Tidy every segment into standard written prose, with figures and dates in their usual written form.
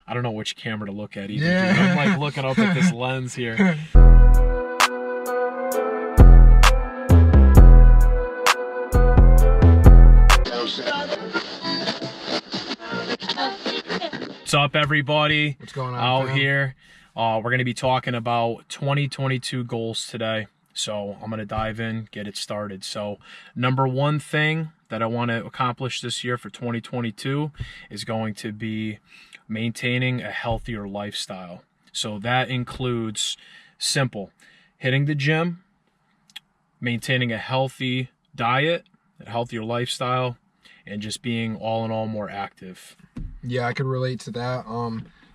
I don't know which camera to look at either. Yeah. Dude. I'm like looking up at this lens here. What's up, everybody? What's going on out here? We're going to be talking about 2022 goals today. So I'm going to dive in, get it started. So number one thing that I want to accomplish this year for 2022 is going to be maintaining a healthier lifestyle. So that includes simple, hitting the gym, maintaining a healthy diet, a healthier lifestyle, and just being all in all more active. Yeah, I could relate to that.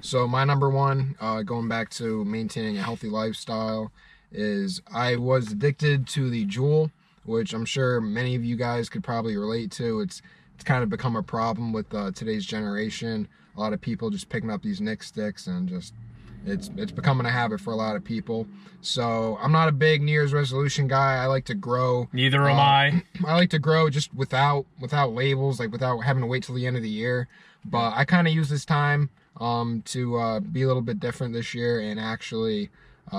So my number one, going back to maintaining a healthy lifestyle, is I was addicted to the Juul, which I'm sure many of you guys could probably relate to. It's kind of become a problem with today's generation. A lot of people just picking up these Nick sticks and just it's becoming a habit for a lot of people. So I'm not a big New Year's resolution guy. I like to grow. Neither am I. I like to grow just without labels, like without having to wait till the end of the year. But I kind of use this time to be a little bit different this year and actually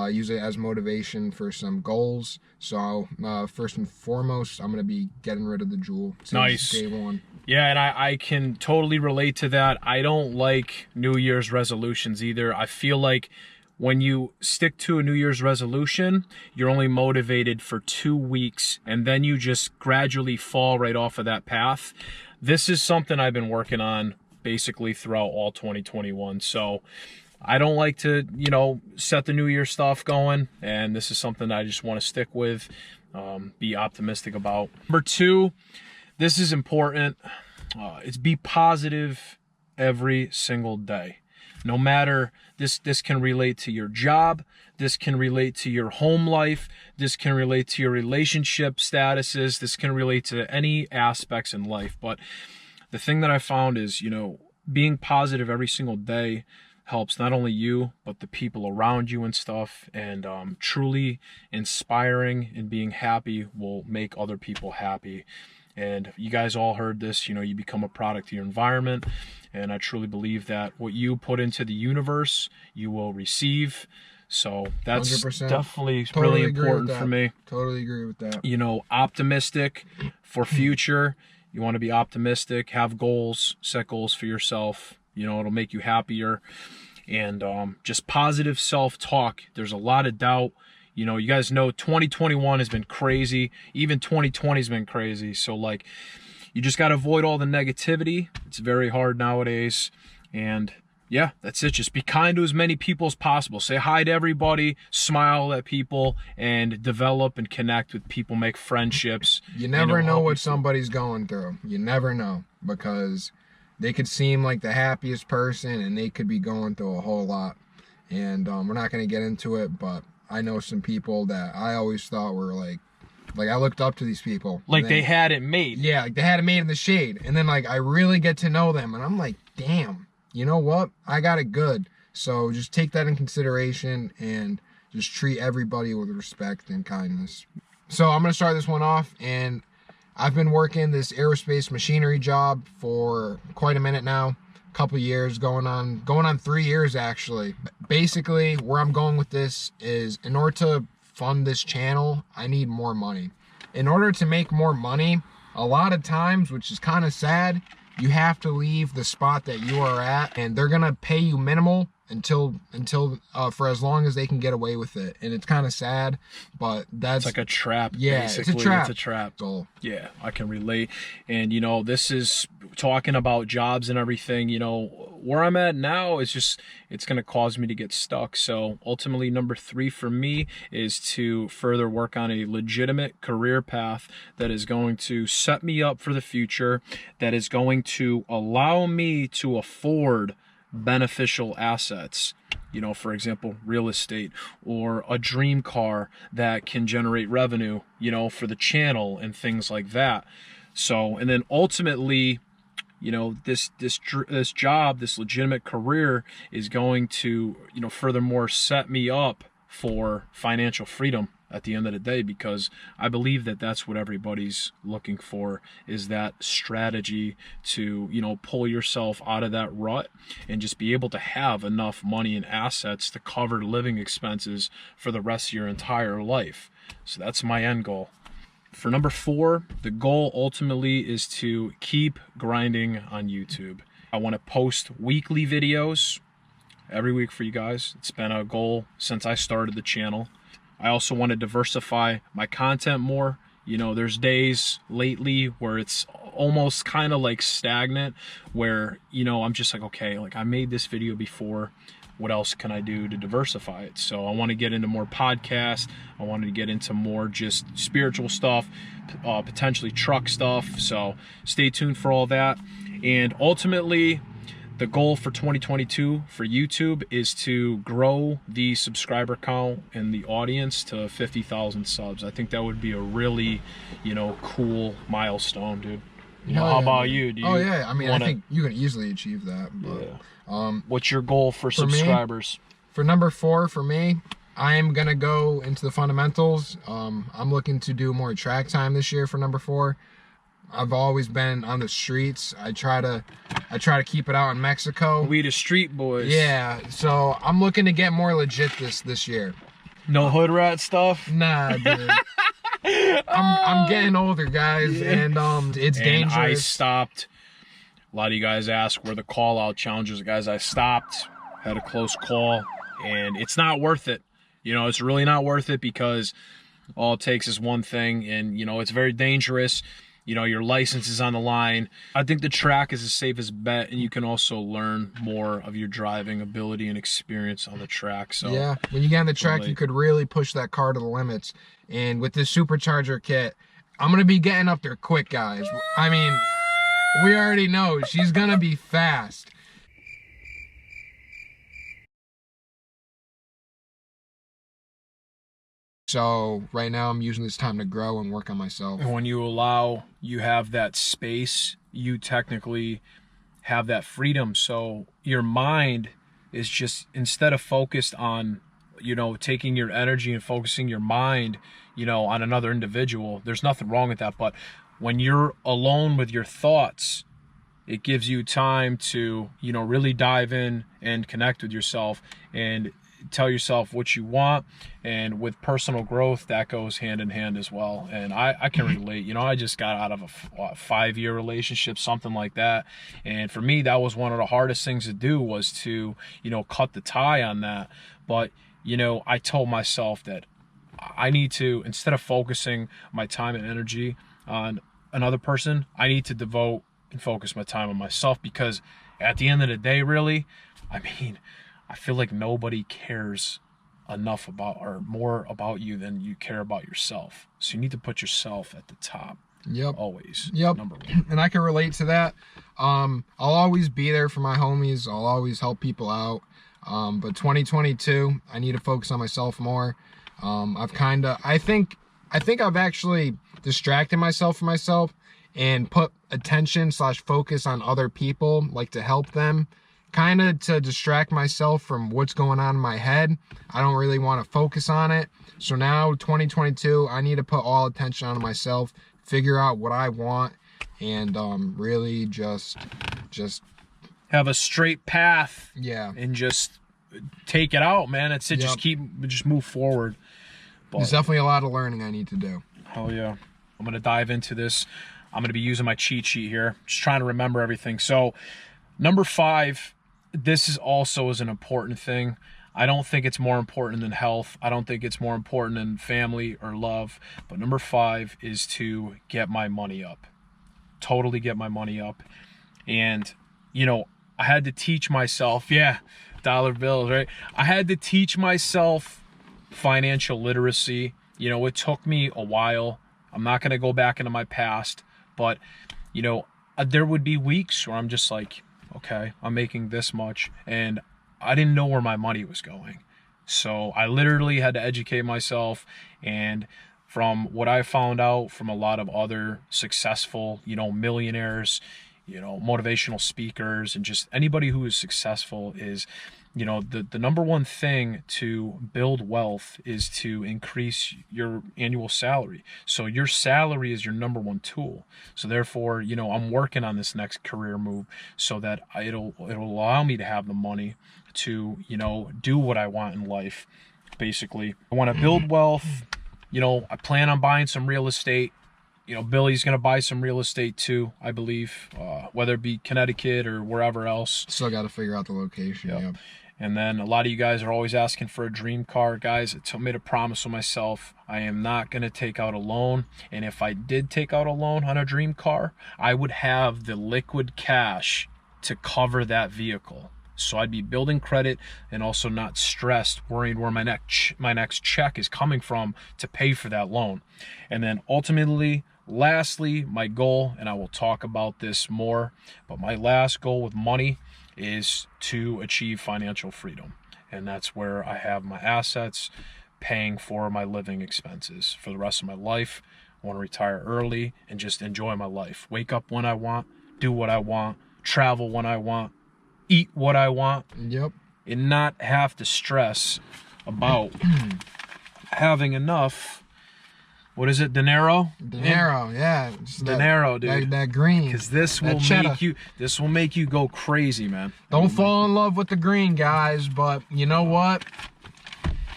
use it as motivation for some goals. So first and foremost, I'm going to be getting rid of the Juul. Nice. Day one. Yeah, and I can totally relate to that. I don't like New Year's resolutions either. I feel like when you stick to a New Year's resolution, you're only motivated for 2 weeks, and then you just gradually fall right off of that path. This is something I've been working on basically throughout all 2021. So I don't like to, set the New Year stuff going, and this is something I just want to stick with, be optimistic about. Number two, this is important. It's be positive every single day. No matter, this can relate to your job, this can relate to your home life, this can relate to your relationship statuses, this can relate to any aspects in life. But the thing that I found is, being positive every single day helps not only you, but the people around you and stuff. And truly inspiring and being happy will make other people happy. And you guys all heard this, you become a product of your environment. And I truly believe that what you put into the universe, you will receive. So that's 100%. Definitely really important for me. Totally agree with that. Optimistic for future. You want to be optimistic, have goals, set goals for yourself. It'll make you happier. And just positive self-talk. There's a lot of doubt. You guys know 2021 has been crazy. Even 2020 has been crazy. So, you just got to avoid all the negativity. It's very hard nowadays. And, yeah, that's it. Just be kind to as many people as possible. Say hi to everybody. Smile at people. And develop and connect with people. Make friendships. You never know what somebody's going through. You never know. Because they could seem like the happiest person, and they could be going through a whole lot. And we're not going to get into it, but I know some people that I always thought were like I looked up to these people. Like they had it made. Yeah, like they had it made in the shade. And then I really get to know them, and I'm like, damn, you know what? I got it good. So just take that in consideration and just treat everybody with respect and kindness. So I'm going to start this one off, and I've been working this aerospace machinery job for quite a minute now. Couple years, going on 3 years actually. Basically, where I'm going with this is, in order to fund this channel, I need more money. In order to make more money, a lot of times, which is kind of sad, you have to leave the spot that you are at, and they're gonna pay you minimal until for as long as they can get away with it. And it's kind of sad, but that's like a trap. Yeah, basically. it's a trap. It's a trap. So yeah, I can relate. And this is talking about jobs and everything. Where I'm at now is just, it's going to cause me to get stuck. So ultimately, number 3 for me is to further work on a legitimate career path that is going to set me up for the future, that is going to allow me to afford beneficial assets, for example, real estate, or a dream car that can generate revenue, for the channel and things like that. So, and then ultimately, this job, this legitimate career is going to, furthermore set me up for financial freedom at the end of the day, because I believe that that's what everybody's looking for, is that strategy to, you know, pull yourself out of that rut and just be able to have enough money and assets to cover living expenses for the rest of your entire life. So that's my end goal. For number 4, the goal ultimately is to keep grinding on YouTube. I want to post weekly videos every week for you guys. It's been a goal since I started the channel. I also want to diversify my content more. You know, there's days lately where it's almost kind of like stagnant, where, you know, I'm just like, okay, like I made this video before. What else can I do to diversify it? So I want to get into more podcasts. I wanted to get into more just spiritual stuff, potentially truck stuff. So stay tuned for all that. And ultimately, the goal for 2022 for YouTube is to grow the subscriber count and the audience to 50,000 subs. I think that would be a really, you know, cool milestone, dude. You know, how about you? Do you I mean, I think you can easily achieve that. But, what's your goal for subscribers? For number 4, for me, I am gonna go into the fundamentals. I'm looking to do more track time this year for number 4. I've always been on the streets. I try to keep it out in Mexico. We the street boys. Yeah, so I'm looking to get more legit this year. No hood rat stuff? Nah, dude. I'm getting older, guys, and it's dangerous. I stopped. A lot of you guys ask where the call out challenges. Guys, I stopped, had a close call, and it's not worth it. You know, it's really not worth it, because all it takes is one thing, and you know, it's very dangerous. You know, your license is on the line. I think the track is the safest bet, and you can also learn more of your driving ability and experience on the track. So yeah, when you get on the track, you could really push that car to the limits. And with this supercharger kit, I'm gonna be getting up there quick, guys. I mean, we already know she's gonna be fast. So right now I'm using this time to grow and work on myself. And when you have that space, you technically have that freedom. So your mind is just, instead of focused on, you know, taking your energy and focusing your mind, you know, on another individual, there's nothing wrong with that. But when you're alone with your thoughts, it gives you time to, you know, really dive in and connect with yourself and tell yourself what you want. And with personal growth, that goes hand in hand as well. And I can relate. You know, I just got out of a 5-year relationship, something like that, and for me, that was one of the hardest things to do, was to, you know, cut the tie on that. But you know, I told myself that I need to, instead of focusing my time and energy on another person, I need to devote and focus my time on myself, because at the end of the day, really, I mean, I feel like nobody cares enough about, or more about you than you care about yourself. So you need to put yourself at the top. Yep. Always. Yep. Number 1. And I can relate to that. I'll always be there for my homies. I'll always help people out. But 2022, I need to focus on myself more. I think I've actually distracted myself from myself and put attention/focus on other people, like to help them, kind of to distract myself from what's going on in my head. I don't really want to focus on it. So now 2022, I need to put all attention on myself, figure out what I want, and really just have a straight path. Yeah. And just take it out, man. It's it. Yep. Just move forward. But there's definitely a lot of learning I need to do. Hell yeah. I'm gonna dive into this. I'm gonna be using my cheat sheet here, just trying to remember everything. So number 5, this is also an important thing. I don't think it's more important than health. I don't think it's more important than family or love. But number 5 is to get my money up. Totally get my money up. And, you know, I had to teach myself, dollar bills, right? I had to teach myself financial literacy. You know, it took me a while. I'm not going to go back into my past, but, you know, there would be weeks where I'm just like, okay, I'm making this much, and I didn't know where my money was going. So I literally had to educate myself, and from what I found out from a lot of other successful, you know, millionaires you know, motivational speakers and just anybody who is successful is, you know, the number one thing to build wealth is to increase your annual salary. So your salary is your number one tool. So therefore, you know, I'm working on this next career move so that it'll allow me to have the money to, you know, do what I want in life. Basically, I want to build wealth. You know, I plan on buying some real estate. You know, Billy's going to buy some real estate too, I believe, whether it be Connecticut or wherever else. Still got to figure out the location. Yep. And then a lot of you guys are always asking for a dream car. Guys, I made a promise with myself. I am not going to take out a loan. And if I did take out a loan on a dream car, I would have the liquid cash to cover that vehicle. So I'd be building credit and also not stressed, worried where my next check is coming from to pay for that loan. And then ultimately, lastly, my goal, and I will talk about this more, but my last goal with money is to achieve financial freedom. And that's where I have my assets paying for my living expenses for the rest of my life. I want to retire early and just enjoy my life. Wake up when I want, do what I want, travel when I want, eat what I want. Yep. And not have to stress about having enough. What is it, dinero? Dinero, yeah. Dinero, dude. That green. Because this will make you go crazy, man. Don't fall in love with the green, guys. But you know what?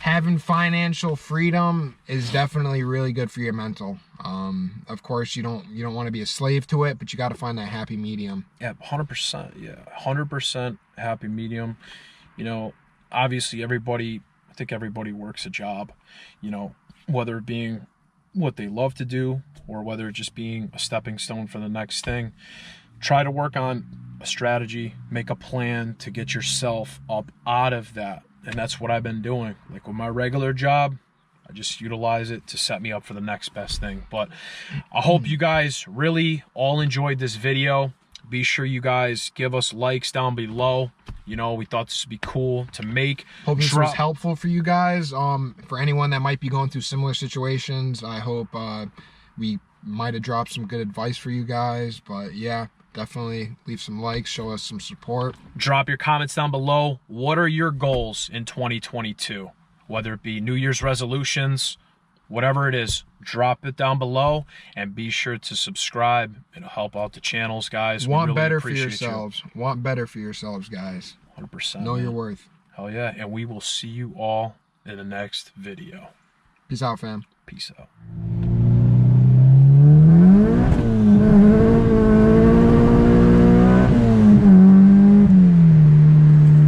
Having financial freedom is definitely really good for your mental. Of course, you don't want to be a slave to it, but you got to find that happy medium. Yeah, 100%. Yeah, 100% happy medium. You know, obviously I think everybody works a job. You know, whether it being what they love to do or whether it just being a stepping stone for the next thing. Try to work on a strategy, make a plan to get yourself up out of that. And that's what I've been doing. Like with my regular job, I just utilize it to set me up for the next best thing. But I hope you guys really all enjoyed this video. Be sure you guys give us likes down below. You know, we thought this would be cool to make. Hope this was helpful for you guys. For anyone that might be going through similar situations, I hope we might have dropped some good advice for you guys. But yeah, definitely leave some likes, show us some support. Drop your comments down below. What are your goals in 2022? Whether it be New Year's resolutions, whatever it is, drop it down below and be sure to subscribe. It'll help out the channels, guys. Want better for yourselves. Want better for yourselves, guys. 100%. Know your worth. Hell yeah. And we will see you all in the next video. Peace out, fam. Peace out.